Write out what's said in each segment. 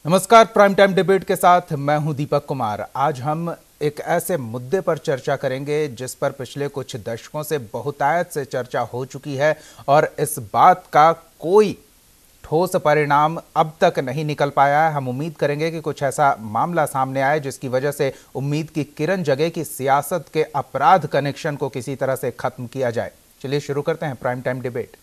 नमस्कार, prime time debate के साथ मैं हूं दीपक कुमार। आज हम एक ऐसे मुद्दे पर चर्चा करेंगे जिस पर पिछले कुछ दशकों से बहुतायत से चर्चा हो चुकी है और इस बात का कोई ठोस परिणाम अब तक नहीं निकल पाया है। हम उम्मीद करेंगे कि कुछ ऐसा मामला सामने आए जिसकी वजह से उम्मीद की किरण जगे कि सियासत के अपराध कनेक्शन को किसी तरह से खत्म किया जाए। चलिए शुरू करते हैं प्राइम टाइम डिबेट।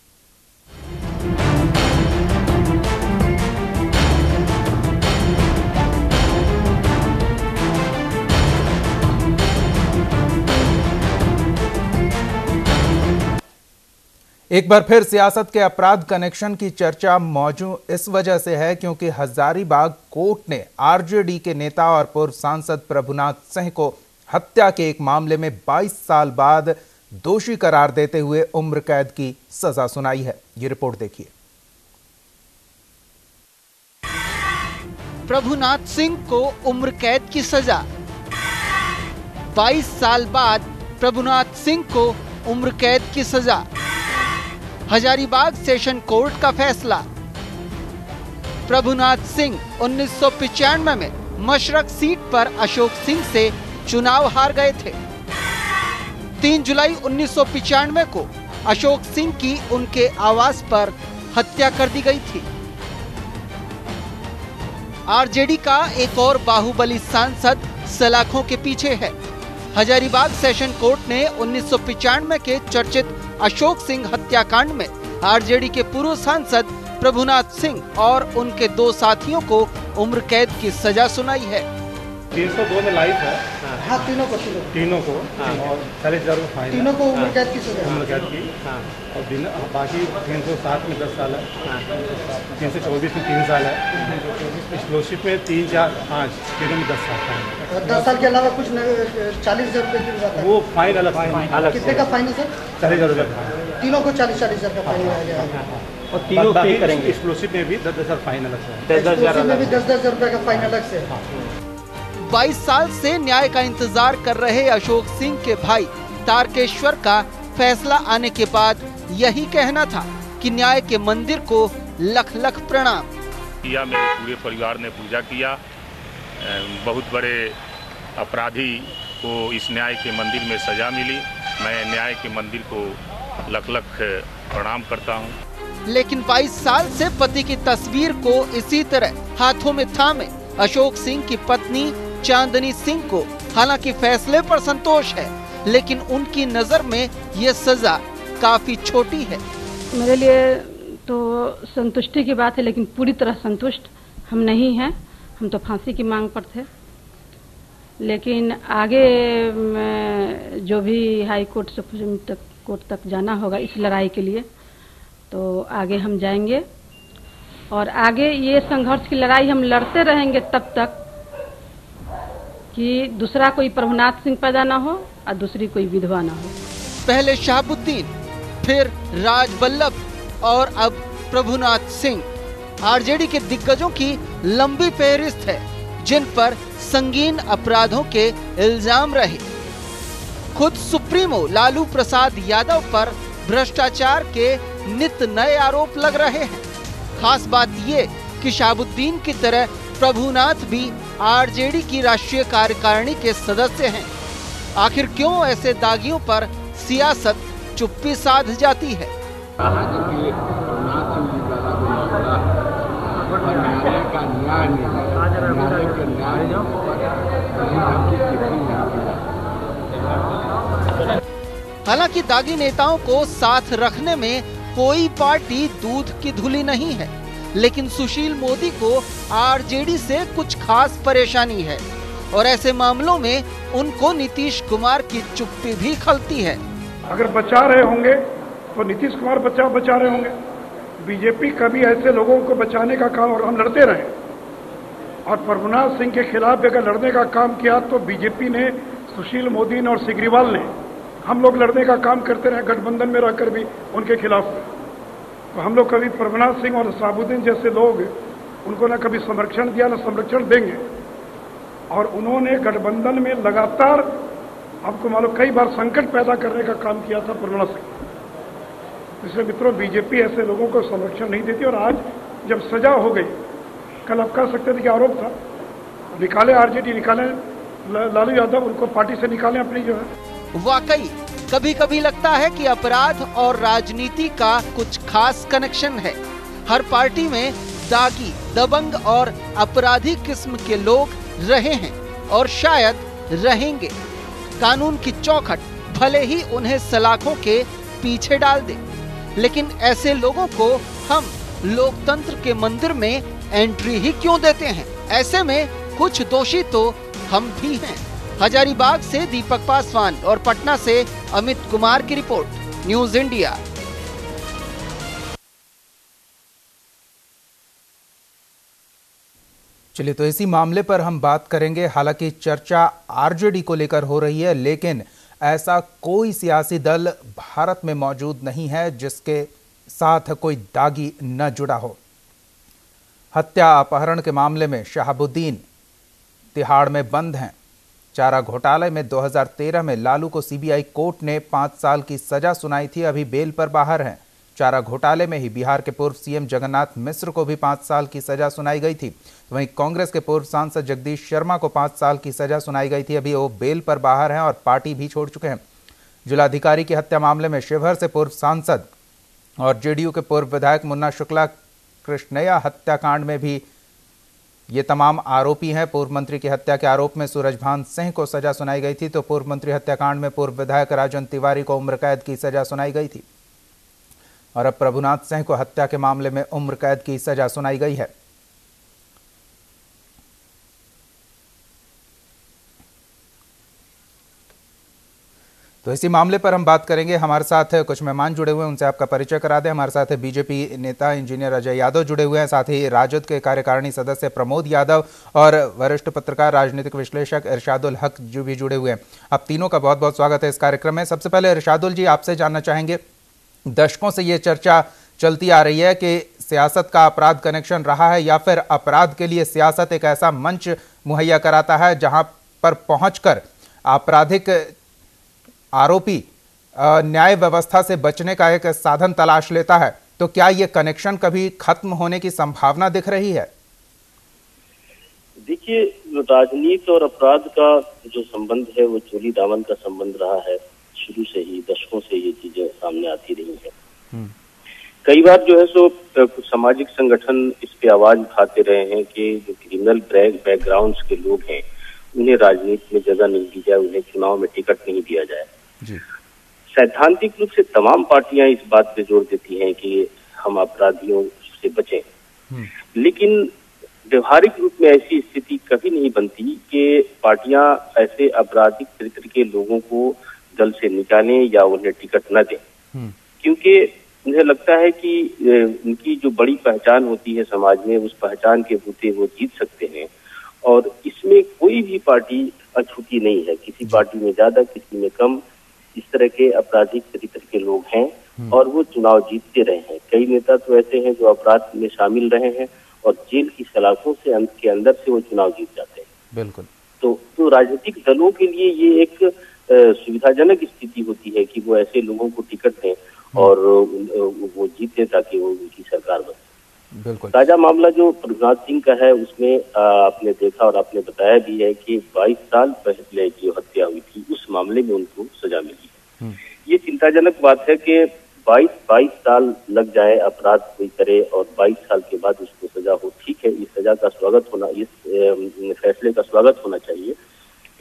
एक बार फिर सियासत के अपराध कनेक्शन की चर्चा मौजूद इस वजह से है क्योंकि हजारीबाग कोर्ट ने आरजेडी के नेता और पूर्व सांसद प्रभुनाथ सिंह को हत्या के एक मामले में 22 साल बाद दोषी करार देते हुए उम्र कैद की सजा सुनाई है। ये रिपोर्ट देखिए। प्रभुनाथ सिंह को उम्र कैद की सजा। 22 साल बाद प्रभुनाथ सिंह को उम्र कैद की सजा। हजारीबाग सेशन कोर्ट का फैसला। प्रभुनाथ सिंह 1995 में मशरक सीट पर अशोक सिंह से चुनाव हार गए थे। 3 जुलाई 1995 को अशोक सिंह की उनके आवास पर हत्या कर दी गई थी। आरजेडी का एक और बाहुबली सांसद सलाखों के पीछे है। हजारीबाग सेशन कोर्ट ने 1995 के चर्चित अशोक सिंह हत्याकांड में आरजेडी के पूर्व सांसद प्रभुनाथ सिंह और उनके 2 साथियों को उम्र कैद की सजा सुनाई है। 302 में लाइफ है। हाँ, तीनों को और 40,000 रुपये फाइन। तीनों को उम्र कैद की सजा। उम्र कैद की। और बाकी 307 में 10 साल है। 324 में 3 साल है। एक्सप्लोसिव में 3, 4, 5 तीनों में 10 साल फाइन। 10 साल के अलावा कुछ 40,000 रुपये की बात है। वो फाइन अलग। कितने का फाइन है सर? 40,000 रुपये। तीनों को 40,000 का फाइन लगाया गया। और तीनों पे करेंगे। एक्सप्लोसिव में भी 10,000 फाइन अलग से। 10,000 में भी 10,000 रुपये का फाइन अलग से। 22 साल से न्याय का इंतजार कर रहे अशोक सिंह के भाई तारकेश्वर का फैसला आने के बाद यही कहना था कि न्याय के मंदिर को लख लख प्रणाम किया। मेरे पूरे परिवार ने पूजा किया। बहुत बड़े अपराधी को इस न्याय के मंदिर में सजा मिली। मैं न्याय के मंदिर को लख लख प्रणाम करता हूँ। लेकिन 22 साल से पति की तस्वीर को इसी तरह हाथों में थामे अशोक सिंह की पत्नी चांदनी सिंह को हालांकि फैसले पर संतोष है, लेकिन उनकी नजर में ये सजा काफी छोटी है। मेरे लिए तो संतुष्टि की बात है, लेकिन पूरी तरह संतुष्ट हम नहीं हैं। हम तो फांसी की मांग पर थे, लेकिन आगे जो भी हाई कोर्ट सुप्रीम कोर्ट तक जाना होगा इस लड़ाई के लिए, तो आगे हम जाएंगे और आगे ये संघर्ष की लड़ाई हम लड़ते रहेंगे तब तक कि दूसरा कोई प्रभुनाथ सिंह पैदा ना हो और दूसरी कोई विधवा ना हो। पहले शहाबुद्दीन, फिर राज बल्लभ और अब प्रभुनाथ सिंह, आरजेडी के दिग्गजों की लंबी फहरिस्त है जिन पर संगीन अपराधों के इल्जाम रहे। खुद सुप्रीमो लालू प्रसाद यादव पर भ्रष्टाचार के नित नए आरोप लग रहे हैं। खास बात ये कि शहाबुद्दीन की तरह प्रभुनाथ भी आरजेडी की राष्ट्रीय कार्यकारिणी के सदस्य हैं। आखिर क्यों ऐसे दागियों पर सियासत चुप्पी साध जाती है? हालांकि दागी नेताओं को साथ रखने में कोई पार्टी दूध की धुली नहीं है, लेकिन सुशील मोदी को आरजेडी से कुछ खास परेशानी है और ऐसे मामलों में उनको नीतीश कुमार की चुप्पी भी खलती है। अगर बचा रहे होंगे तो नीतीश कुमार बचा रहे होंगे। बीजेपी कभी ऐसे लोगों को बचाने का काम, और हम लड़ते रहे, और प्रभुनाथ सिंह के खिलाफ अगर लड़ने का काम किया तो बीजेपी ने, सुशील मोदी ने और सिग्रीवाल ने, हम लोग लड़ने का काम करते रहे गठबंधन में रहकर भी उनके खिलाफ। तो हम लोग कभी प्रभुनाथ सिंह और शहाबुद्दीन जैसे लोग उनको न कभी संरक्षण दिया न संरक्षण देंगे, और उन्होंने गठबंधन में लगातार, आपको मालूम, कई बार संकट पैदा करने का काम किया था प्रभुनाथ सिंह। इसलिए मित्रों, बीजेपी ऐसे लोगों को संरक्षण नहीं देती, और आज जब सजा हो गई कल आप कह सकते थे कि आरोप था, निकाले आरजेडी, निकाले लालू यादव, उनको पार्टी से निकालें अपनी जो है। वाकई कभी कभी लगता है कि अपराध और राजनीति का कुछ खास कनेक्शन है। हर पार्टी में दागी, दबंग और अपराधी किस्म के लोग रहे हैं और शायद रहेंगे। कानून की चौखट भले ही उन्हें सलाखों के पीछे डाल दे, लेकिन ऐसे लोगों को हम लोकतंत्र के मंदिर में एंट्री ही क्यों देते हैं? ऐसे में कुछ दोषी तो हम भी हैं। हजारीबाग से दीपक पासवान और पटना से अमित कुमार की रिपोर्ट, न्यूज़ इंडिया। चलिए, तो इसी मामले पर हम बात करेंगे। हालांकि चर्चा आरजेडी को लेकर हो रही है, लेकिन ऐसा कोई सियासी दल भारत में मौजूद नहीं है जिसके साथ कोई दागी न जुड़ा हो। हत्या अपहरण के मामले में शहाबुद्दीन तिहाड़ में बंद हैं। चारा घोटाले में 2013 में लालू को सीबीआई कोर्ट ने 5 साल की सजा सुनाई थी, अभी बेल पर बाहर हैं। चारा घोटाले में ही बिहार के पूर्व सीएम जगन्नाथ मिश्र को भी 5 साल की सजा सुनाई गई थी। तो वहीं कांग्रेस के पूर्व सांसद जगदीश शर्मा को 5 साल की सजा सुनाई गई थी, अभी वो बेल पर बाहर हैं और पार्टी भी छोड़ चुके हैं। जिलाधिकारी की हत्या मामले में शिवहर से पूर्व सांसद और जेडीयू के पूर्व विधायक मुन्ना शुक्ला कृष्णैया हत्याकांड में भी ये तमाम आरोपी हैं। पूर्व मंत्री की हत्या के आरोप में सूरजभान सिंह को सजा सुनाई गई थी, तो पूर्व मंत्री हत्याकांड में पूर्व विधायक राजन तिवारी को उम्र कैद की सजा सुनाई गई थी और अब प्रभुनाथ सिंह को हत्या के मामले में उम्र कैद की सजा सुनाई गई है। तो इसी मामले पर हम बात करेंगे। हमारे साथ कुछ मेहमान जुड़े हुए हैं, उनसे आपका परिचय करा दें। हमारे साथ बीजेपी नेता इंजीनियर अजय यादव जुड़े हुए हैं, साथ ही राजद के कार्यकारिणी सदस्य प्रमोद यादव और वरिष्ठ पत्रकार राजनीतिक विश्लेषक इरशादुल हक जो भी जुड़े हुए हैं। आप तीनों का बहुत बहुत स्वागत है इस कार्यक्रम में। सबसे पहले इरशादुल जी, आपसे जानना चाहेंगे, दशकों से ये चर्चा चलती आ रही है कि सियासत का अपराध कनेक्शन रहा है या फिर अपराध के लिए सियासत एक ऐसा मंच मुहैया कराता है जहां पर पहुंचकर आपराधिक आरोपी न्याय व्यवस्था से बचने का एक साधन तलाश लेता है। तो क्या ये कनेक्शन कभी खत्म होने की संभावना दिख रही है? देखिए, राजनीति और अपराध का जो संबंध है वो चोली दामन का संबंध रहा है। शुरू से ही, दशकों से ये चीजें सामने आती रही है। कई बार जो है सो कुछ सामाजिक संगठन इस पे आवाज उठाते रहे हैं कि जो क्रिमिनल बैकग्राउंड्स के लोग हैं उन्हें राजनीति में जगह नहीं दी जाए, उन्हें चुनाव में टिकट नहीं दिया जाए। सैद्धांतिक रूप से तमाम पार्टियां इस बात पे जोर देती हैं कि हम अपराधियों से बचें, लेकिन व्यवहारिक रूप में ऐसी स्थिति कभी नहीं बनती कि पार्टियां ऐसे आपराधिक चरित्र के लोगों को दल से निकालें या उन्हें टिकट न दें, क्योंकि मुझे लगता है कि उनकी जो बड़ी पहचान होती है समाज में, उस पहचान के बूते वो जीत सकते हैं और इसमें कोई भी पार्टी अछूती नहीं है। किसी पार्टी में ज्यादा, किसी में कम, इस तरह के आपराधिक चरित्र के लोग हैं और वो चुनाव जीतते रहे हैं। कई नेता तो ऐसे हैं जो अपराध में शामिल रहे हैं और जेल की सलाखों से के अंदर से वो चुनाव जीत जाते हैं। बिल्कुल। तो राजनीतिक दलों के लिए ये एक सुविधाजनक स्थिति होती है कि वो ऐसे लोगों को टिकट दें और वो जीते ताकि वो उनकी सरकार बने। बिल्कुल। ताजा मामला जो प्रभुनाथ सिंह का है उसमें आपने देखा और आपने बताया भी है कि 22 साल पहले जो हत्या हुई थी उस मामले में उनको सजा मिली है। ये चिंताजनक बात है कि 22 साल लग जाए, अपराध कोई करे और 22 साल के बाद उसको सजा हो। ठीक है, इस सजा का स्वागत होना, इस फैसले का स्वागत होना चाहिए,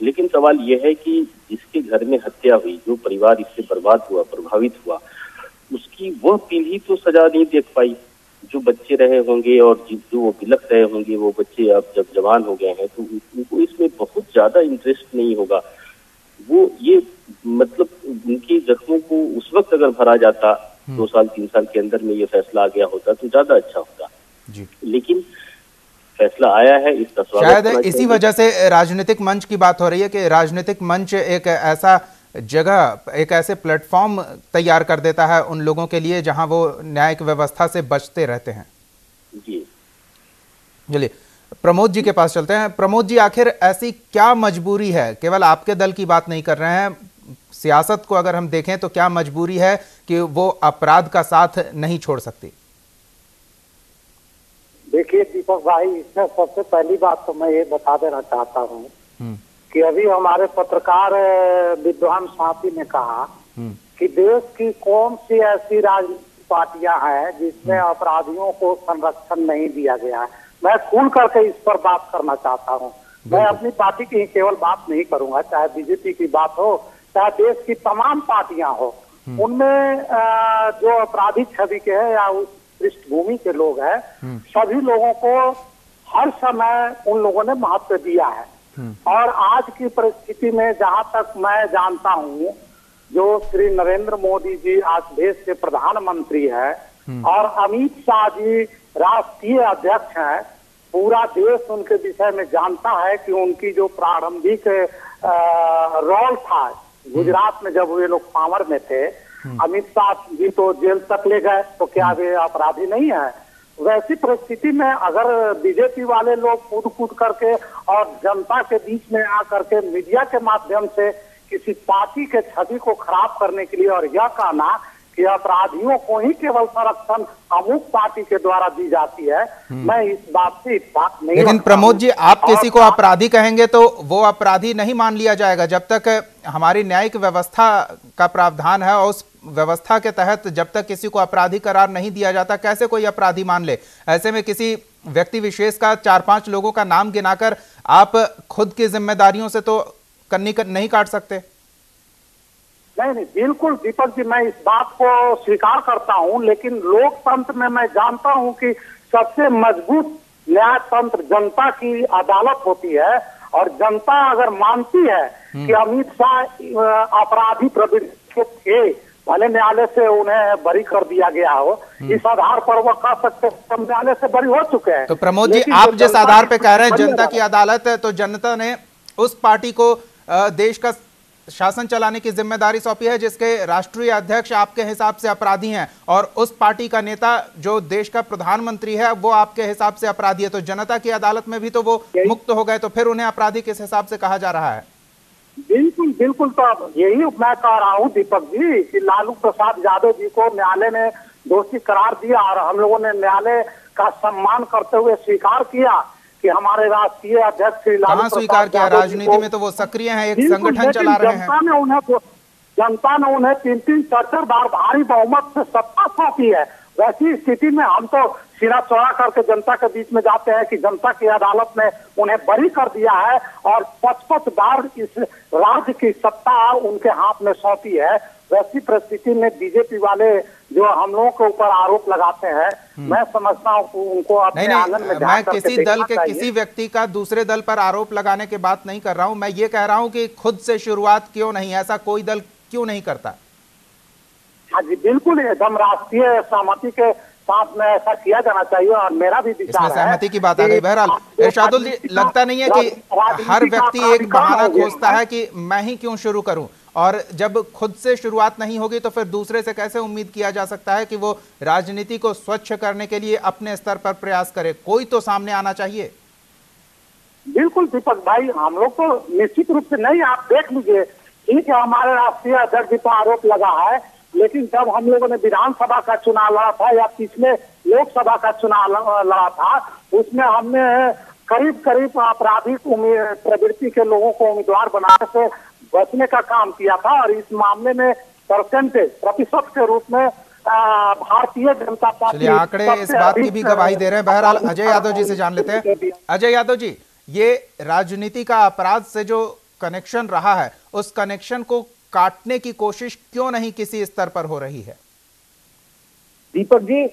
लेकिन सवाल यह है कि जिसके घर में हत्या हुई, जो परिवार इससे बर्बाद हुआ, प्रभावित हुआ, उसकी वह पीढ़ी तो सजा नहीं देख पाई। जो बच्चे रहे होंगे और जो वो बिलख रहे होंगे, वो बच्चे अब जब जवान हो गए हैं तो उनको इसमें बहुत ज्यादा इंटरेस्ट नहीं होगा। वो ये मतलब उनकी जख्मों को उस वक्त अगर भरा जाता 2 साल 3 साल के अंदर में ये फैसला आ गया होता तो ज्यादा अच्छा होता जी। लेकिन फैसला आया है, इसका स्वागत शायद इसी वजह से राजनीतिक मंच की बात हो रही है कि राजनीतिक मंच एक ऐसा जगह, एक ऐसे प्लेटफॉर्म तैयार कर देता है उन लोगों के लिए जहां वो न्यायिक व्यवस्था से बचते रहते हैं। जी चलिए प्रमोद जी के पास चलते हैं। प्रमोद जी, आखिर ऐसी क्या मजबूरी है, केवल आपके दल की बात नहीं कर रहे हैं, सियासत को अगर हम देखें तो क्या मजबूरी है कि वो अपराध का साथ नहीं छोड़ सकती? देखिए दीपक भाई, इसमें सबसे पहली बात तो मैं ये बता देना चाहता हूँ कि अभी हमारे पत्रकार विद्वान साथी ने कहा कि देश की कौन सी ऐसी राजनीतिक पार्टियां हैं जिसमें अपराधियों को संरक्षण नहीं दिया गया है। मैं खुल करके इस पर बात करना चाहता हूँ। मैं अपनी पार्टी की केवल बात नहीं करूंगा, चाहे बीजेपी की बात हो चाहे देश की तमाम पार्टियां हो, उनमें जो आपराधिक छवि के हैं या उस पृष्ठभूमि के लोग हैं, सभी लोगों को हर समय उन लोगों ने महत्व दिया है। और आज की परिस्थिति में जहां तक मैं जानता हूं, जो श्री नरेंद्र मोदी जी आज देश के प्रधानमंत्री है और अमित शाह जी राष्ट्रीय अध्यक्ष हैं, पूरा देश उनके विषय में जानता है कि उनकी जो प्रारंभिक रोल था गुजरात में जब वे लोग पावर में थे, अमित शाह जी तो जेल तक ले गए, तो क्या वे अपराधी नहीं है? वैसी परिस्थिति में अगर बीजेपी वाले लोग कूद करके और जनता के बीच में आकर के मीडिया के माध्यम से किसी पार्टी के छवि को खराब करने के लिए और यह कहना कि अपराधियों को ही केवल संरक्षण अमुक पार्टी के द्वारा दी जाती है, मैं इस बात से इत्तेफाक नहीं। लेकिन प्रमोद जी, आप किसी को अपराधी कहेंगे तो वो अपराधी नहीं मान लिया जाएगा जब तक हमारी न्यायिक व्यवस्था का प्रावधान है, और उस व्यवस्था के तहत जब तक किसी को अपराधी करार नहीं दिया जाता, कैसे कोई अपराधी मान ले? ऐसे में किसी व्यक्ति विशेष का 4-5 लोगों का नाम गिनाकर आप खुद की जिम्मेदारियों से तो कन्नी नहीं काट सकते। नहीं, बिल्कुल दीपक जी, मैं इस बात को स्वीकार करता हूं, लेकिन लोकतंत्र में मैं जानता हूं कि सबसे मजबूत न्याय तंत्र जनता की अदालत होती है, और जनता अगर मानती है कि अमित शाह अपराधी प्रवृत्ति के थे, भले न्यायालय से उन्हें बरी कर दिया गया हो, इस आधार पर वो कह सकते हैं न्यायालय से बरी हो चुके हैं। तो प्रमोद जी, आप जिस आधार पे कह रहे हैं जनता की अदालत है, तो जनता ने उस पार्टी को देश का शासन चलाने की जिम्मेदारी सौंपी है जिसके राष्ट्रीय अध्यक्ष आपके हिसाब से अपराधी हैं, और उस पार्टी का नेता जो देश का प्रधानमंत्री है वो आपके हिसाब से अपराधी है, तो जनता की अदालत में भी तो वो मुक्त हो गए, तो फिर उन्हें अपराधी किस हिसाब से कहा जा रहा है? बिल्कुल बिल्कुल, तो यही मैं कह रहा हूँ दीपक जी कि लालू प्रसाद यादव जी को न्यायालय ने दोषी करार दिया, और हम लोगों ने न्यायालय का सम्मान करते हुए स्वीकार किया कि हमारे राष्ट्रीय अध्यक्ष श्री लालू प्रसाद स्वीकार किया? राजनीति में तो वो सक्रिय हैं, एक संगठन चला रहे हैं। जनता ने उन्हें 3-4 बार भारी बहुमत से सत्ता सौंपी है। वैसी स्थिति में हम तो सिरा चौड़ा करके जनता के बीच में जाते हैं कि जनता की अदालत ने उन्हें बरी कर दिया है और 55 बार इस राज्य की सत्ता उनके हाथ में सौंपी है। वैसी परिस्थिति में बीजेपी वाले जो हम लोगों के ऊपर आरोप लगाते हैं, मैं समझता हूँ उनको अपने आंगन में मैं किसी दल के किसी व्यक्ति का दूसरे दल पर आरोप लगाने की बात नहीं कर रहा हूँ। मैं ये कह रहा हूँ कि खुद से शुरुआत क्यों नहीं, ऐसा कोई दल क्यों नहीं करता? हाँ जी, बिल्कुल एकदम राष्ट्रीय सहमति के साथ में ऐसा किया जाना चाहिए, और मेरा भी विचार है। सहमति की बात आ गई। बहरहाल इरशादुल जी, लगता नहीं है कि हर व्यक्ति एक बहाना खोजता है कि मैं ही क्यों शुरू करूं, और जब खुद से शुरुआत नहीं होगी तो फिर दूसरे से कैसे उम्मीद किया जा सकता है कि वो राजनीति को स्वच्छ करने के लिए अपने स्तर पर प्रयास करे? कोई तो सामने आना चाहिए। बिल्कुल दीपक भाई, हम लोग तो निश्चित रूप से नहीं, आप देख लीजिए, ठीक है हमारे राष्ट्रीय अध्यक्ष जी पर आरोप लगा है, लेकिन जब हम लोगों ने विधानसभा का चुनाव लड़ा था या पिछले लोकसभा का चुनाव लड़ा था, उसमें हमने करीब आपराधिक प्रवृत्ति के लोगों को उम्मीदवार बनाने से बचने का काम किया था, और इस मामले में प्रतिशत के रूप में भारतीय जनता पार्टी आंकड़े इस बात की भी गवाही दे रहे हैं। बहरहाल अजय यादव जी से जान लेते हैं। अजय यादव जी, ये राजनीति का अपराध से जो कनेक्शन रहा है, उस कनेक्शन को काटने की कोशिश क्यों नहीं किसी स्तर पर हो रही है? दीपक जी,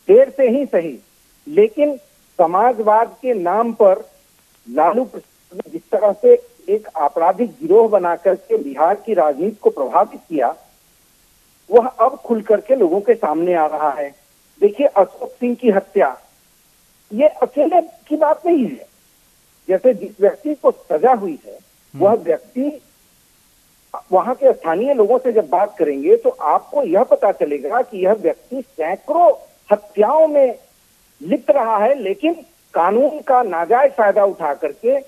देर से ही सही, लेकिन समाजवाद के नाम पर लालू प्रसाद ने जिस तरह से एक आपराधिक गिरोह बनाकर के बिहार की राजनीति को प्रभावित किया, वह अब खुल करके लोगों के सामने आ रहा है। देखिए, अशोक सिंह की हत्या ये अकेले की बात नहीं है। जैसे जिस व्यक्ति को सजा हुई है, वह व्यक्ति वहां के स्थानीय लोगों से जब बात करेंगे तो आपको यह पता चलेगा कि यह व्यक्ति सैकड़ों हत्याओं में लिप्त रहा है, लेकिन कानून का नाजायज फायदा उठा करके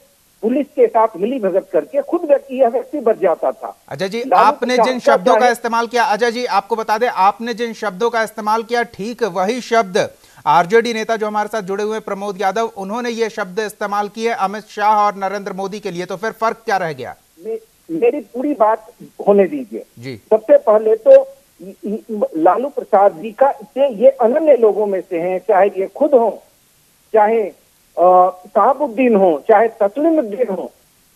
पुलिस के साथ मिली भगत करके खुद यह व्यक्ति बच जाता था। अजय जी, आपने जिन शब्दों का इस्तेमाल किया, अजय जी आपको बता दें, आपने जिन शब्दों का इस्तेमाल किया, ठीक वही शब्द आरजेडी नेता जो हमारे साथ जुड़े हुए हैं प्रमोद यादव, उन्होंने ये शब्द इस्तेमाल किए अमित शाह और नरेंद्र मोदी के लिए, तो फिर फर्क क्या रह गया? मेरी पूरी बात होने दीजिए जी। सबसे पहले तो लालू प्रसाद जी का ये अनन्य लोगों में से हैं, चाहे ये खुद हो, चाहे शहाबुद्दीन हो, चाहे तस्लीमुद्दीन हो,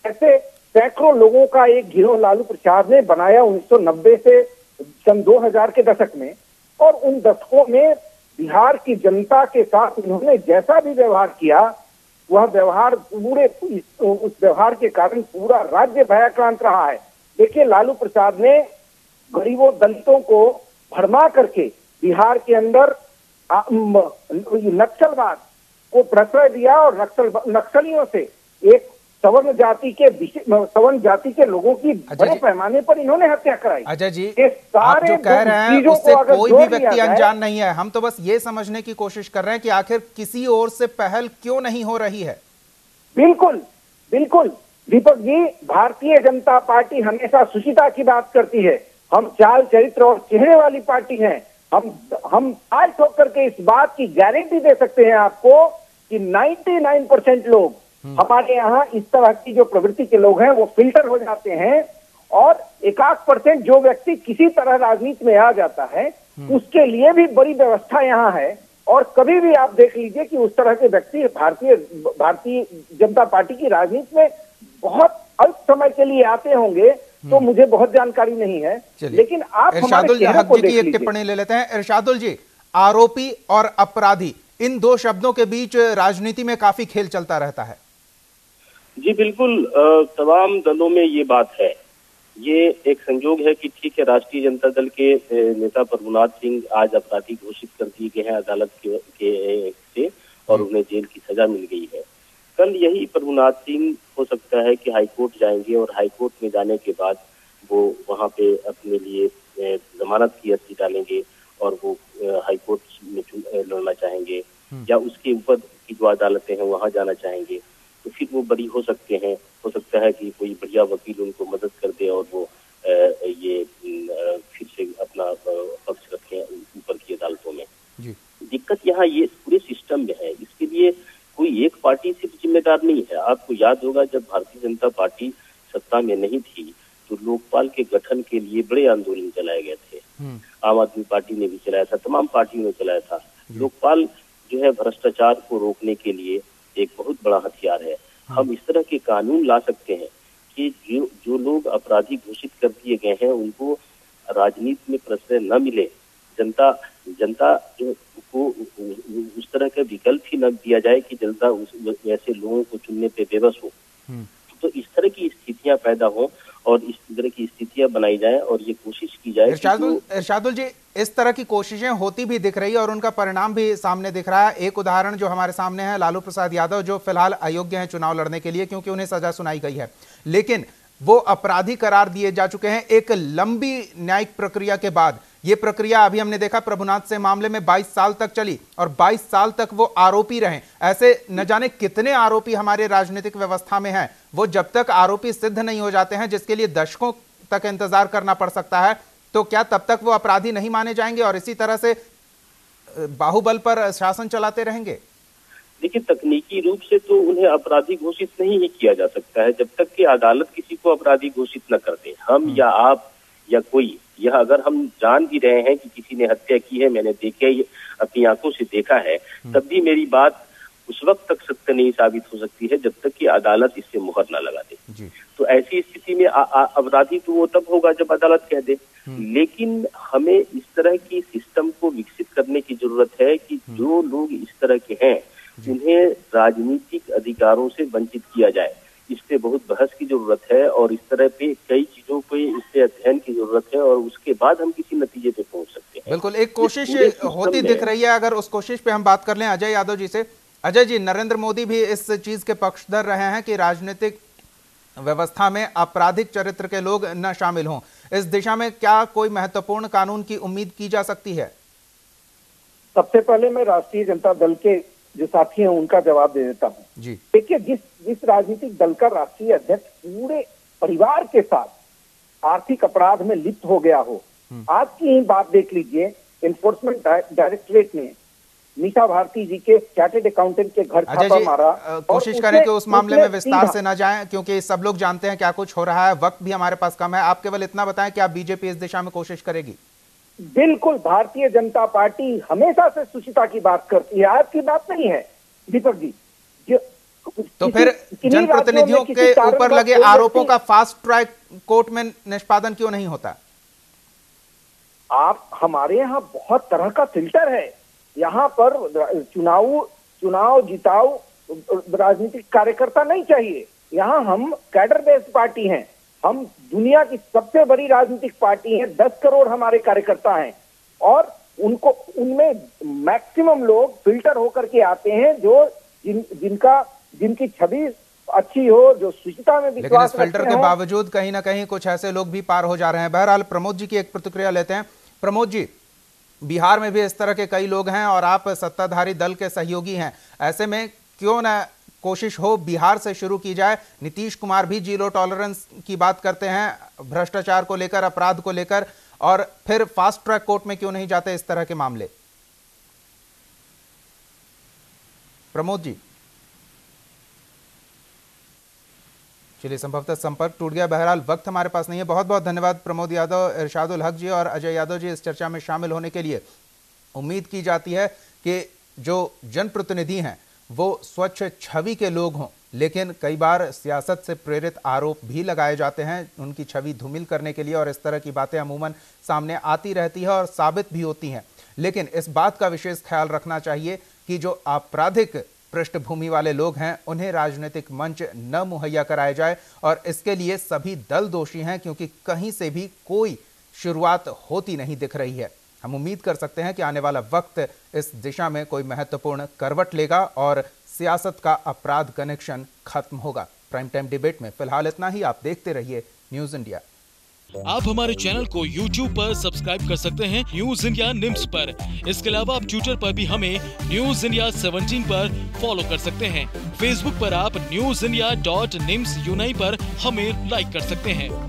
ऐसे सैकड़ों लोगों का एक गिरोह लालू प्रसाद ने बनाया 1990 से सन 2000 के दशक में। और उन दशकों में बिहार की जनता के साथ इन्होंने जैसा भी व्यवहार किया, वह व्यवहार उस व्यवहार के कारण पूरा राज्य भयाक्रांत रहा है। देखिए, लालू प्रसाद ने गरीबों दलितों को भरमा करके बिहार के अंदर नक्सलवाद को प्रश्रय दिया और नक्सलियों से एक सवर्ण जाति के लोगों की बड़े पैमाने पर इन्होंने हत्या कराई। अजय जी, आप जो कह रहे हैं उससे कोई भी व्यक्ति अनजान नहीं है। हम तो बस ये समझने की कोशिश कर रहे हैं कि आखिर किसी ओर से पहल क्यों नहीं हो रही है। बिल्कुल बिल्कुल दीपक जी, भारतीय जनता पार्टी हमेशा शुचिता की बात करती है। हम चाल चरित्र और चेहरे वाली पार्टी हैं। हम आज होकर के इस बात की गारंटी दे सकते हैं आपको कि 99% लोग हमारे यहाँ इस तरह की जो प्रवृत्ति के लोग हैं वो फिल्टर हो जाते हैं, और 1% जो व्यक्ति किसी तरह राजनीति में आ जाता है उसके लिए भी बड़ी व्यवस्था यहाँ है। और कभी भी आप देख लीजिए कि उस तरह के व्यक्ति भारतीय जनता पार्टी की राजनीति में बहुत अल्प समय के लिए आते होंगे, तो मुझे बहुत जानकारी नहीं है। लेकिन आप इरशादुल हक जी की एक टिप्पणी ले लेते हैं। इरशादुल जी, आरोपी और अपराधी, इन दो शब्दों के बीच राजनीति में काफी खेल चलता रहता है। जी बिल्कुल, तमाम दलों में ये बात है। ये एक संयोग है कि ठीक है, राष्ट्रीय जनता दल के नेता प्रभुनाथ सिंह आज अपराधी घोषित कर दिए गए हैं अदालत के से, और उन्हें जेल की सजा मिल गई है। कल यही प्रभुनाथ सिंह हो सकता है कि हाईकोर्ट जाएंगे, और हाईकोर्ट में जाने के बाद वो वहां पे अपने लिए जमानत की अर्जी डालेंगे और वो हाईकोर्ट में लड़ना चाहेंगे, या उसके ऊपर की जो अदालतें हैं वहां जाना चाहेंगे। तो फिर वो बरी हो सकते हैं। हो सकता है कि कोई बढ़िया वकील उनको मदद कर दे और वो ये फिर से अपना पक्ष रखें ऊपर की अदालतों में। दिक्कत यहाँ ये पूरे सिस्टम में है। इसके लिए कोई एक पार्टी सिर्फ जिम्मेदार नहीं है। आपको याद होगा, जब भारतीय जनता पार्टी सत्ता में नहीं थी तो लोकपाल के गठन के लिए बड़े आंदोलन चलाए गए थे। आम आदमी पार्टी ने भी चलाया था, तमाम पार्टियों ने चलाया था। लोकपाल जो है भ्रष्टाचार को रोकने के लिए एक बहुत बड़ा हथियार है। हम इस तरह के कानून ला सकते हैं कि जो लोग अपराधी घोषित कर दिए गए हैं उनको राजनीति में प्रश्रय न मिले, जनता जो को उस तरह का विकल्प ही न दिया जाए कि जनता ऐसे लोगों को चुनने पे बेबस हो। तो इस तरह की स्थितियां पैदा हो और इस तरह की स्थितियां बनाई जाए और ये कोशिश की जाए। इरशादुल जी, इस तरह की कोशिशें होती भी दिख रही है और उनका परिणाम भी सामने दिख रहा है। एक उदाहरण जो हमारे सामने है, लालू प्रसाद यादव, जो फिलहाल अयोग्य हैं चुनाव लड़ने के लिए क्योंकि उन्हें सजा सुनाई गई है, लेकिन वो अपराधी करार दिए जा चुके हैं। एक लंबी न्यायिक प्रक्रिया के बाद ये प्रक्रिया अभी हमने देखा प्रभुनाथ से मामले में 22 साल तक चली और 22 साल तक वो आरोपी रहे। ऐसे न जाने कितने आरोपी हमारे राजनीतिक व्यवस्था में हैं, वो जब तक आरोपी सिद्ध नहीं हो जाते हैं, जिसके लिए दशकों तक इंतजार करना पड़ सकता है, तो क्या तब तक वो अपराधी नहीं माने जाएंगे और इसी तरह से बाहुबल पर शासन चलाते रहेंगे? देखिए, तकनीकी रूप से तो उन्हें अपराधी घोषित नहीं ही किया जा सकता है जब तक कि अदालत किसी को अपराधी घोषित न कर दे। हम या आप या कोई, यह अगर हम जान भी रहे हैं कि किसी ने हत्या की है, मैंने अपनी आंखों से देखा है, तब भी मेरी बात उस वक्त तक सत्य नहीं साबित हो सकती है जब तक कि अदालत इससे मुहर न लगा दे। तो ऐसी स्थिति में अपराधी तो वो तब होगा जब अदालत कह दे। लेकिन हमें इस तरह की सिस्टम को विकसित करने की जरूरत है कि जो लोग इस तरह के हैं उन्हें राजनीतिक अधिकारों से वंचित किया जाए। इस पे बहुत बहस की जरूरत है और इस तरह पे कई चीजों पे इस पे अध्ययन की जरूरत है और उसके बाद हम किसी नतीजे पे पहुंच सकते हैं। बिल्कुल, एक कोशिश होती दिख रही है। अगर उस कोशिश पे हम बात कर लें अजय यादव जी से। अजय जी, नरेंद्र मोदी भी इस चीज के पक्षधर रहे हैं कि राजनीतिक व्यवस्था में आपराधिक चरित्र के लोग न शामिल हों। इस दिशा में क्या कोई महत्वपूर्ण कानून की उम्मीद की जा सकती है? सबसे पहले मैं राष्ट्रीय जनता दल के जो साथी हैं उनका जवाब दे देता हूँ। देखिए, जिस राजनीतिक दल का राष्ट्रीय अध्यक्ष पूरे परिवार के साथ आर्थिक अपराध में लिप्त हो गया हो, आज की ही बात देख लीजिए, एनफोर्समेंट डायरेक्टरेट ने मीसा भारती जी के चार्टेड अकाउंटेंट के घर अजय छापा जी, मारा। कोशिश करें कि उस मामले में विस्तार से न जाएं, क्योंकि सब लोग जानते हैं क्या कुछ हो रहा है, वक्त भी हमारे पास कम है। आप केवल इतना बताएं कि आप बीजेपी इस दिशा में कोशिश करेगी। बिल्कुल, भारतीय जनता पार्टी हमेशा से सुचिता की बात करती है, आज की बात नहीं है दीपक जी। तो फिर जनप्रतिनिधियों के ऊपर लगे आरोपों का फास्ट ट्रैक कोर्ट में निष्पादन क्यों नहीं होता? आप हमारे यहाँ बहुत तरह का फिल्टर है। यहाँ पर चुनाव जिताओ राजनीतिक कार्यकर्ता नहीं चाहिए। यहाँ हम कैडर बेस्ड पार्टी हैं, हम दुनिया की सबसे बड़ी राजनीतिक पार्टी है, 10 करोड़ हमारे कार्यकर्ता हैं और उनमें मैक्सिमम लोग फिल्टर होकर के आते हैं जो जिनकी छवि अच्छी हो, जो सुचिता में विश्वास रखते हो। लेकिन इस फिल्टर के बावजूद कहीं ना कहीं कुछ ऐसे लोग भी पार हो जा रहे हैं। बहरहाल प्रमोद जी की एक प्रतिक्रिया लेते हैं। प्रमोद जी, बिहार में भी इस तरह के कई लोग हैं और आप सत्ताधारी दल के सहयोगी हैं, ऐसे में क्यों ना कोशिश हो बिहार से शुरू की जाए? नीतीश कुमार भी जीरो टॉलरेंस की बात करते हैं भ्रष्टाचार को लेकर, अपराध को लेकर, और फिर फास्ट ट्रैक कोर्ट में क्यों नहीं जाते इस तरह के मामले? प्रमोद जी, चलिए संभवतः संपर्क टूट गया। बहरहाल वक्त हमारे पास नहीं है। बहुत बहुत धन्यवाद प्रमोद यादव, इरशादुल हक जी और अजय यादव जी इस चर्चा में शामिल होने के लिए। उम्मीद की जाती है कि जो जनप्रतिनिधि हैं वो स्वच्छ छवि के लोग हों, लेकिन कई बार सियासत से प्रेरित आरोप भी लगाए जाते हैं उनकी छवि धूमिल करने के लिए, और इस तरह की बातें अमूमन सामने आती रहती है और साबित भी होती हैं। लेकिन इस बात का विशेष ख्याल रखना चाहिए कि जो आपराधिक पृष्ठभूमि वाले लोग हैं उन्हें राजनीतिक मंच न मुहैया कराया जाए, और इसके लिए सभी दल दोषी हैं, क्योंकि कहीं से भी कोई शुरुआत होती नहीं दिख रही है। हम उम्मीद कर सकते हैं कि आने वाला वक्त इस दिशा में कोई महत्वपूर्ण करवट लेगा और सियासत का अपराध कनेक्शन खत्म होगा। प्राइम टाइम डिबेट में फिलहाल इतना ही। आप देखते रहिए न्यूज इंडिया। आप हमारे चैनल को YouTube पर सब्सक्राइब कर सकते हैं न्यूज इंडिया निम्स पर। इसके अलावा आप ट्विटर पर भी हमें न्यूज इंडिया 17 पर फॉलो कर सकते हैं। फेसबुक पर आप newsindia.nimsuni पर हमें लाइक कर सकते हैं।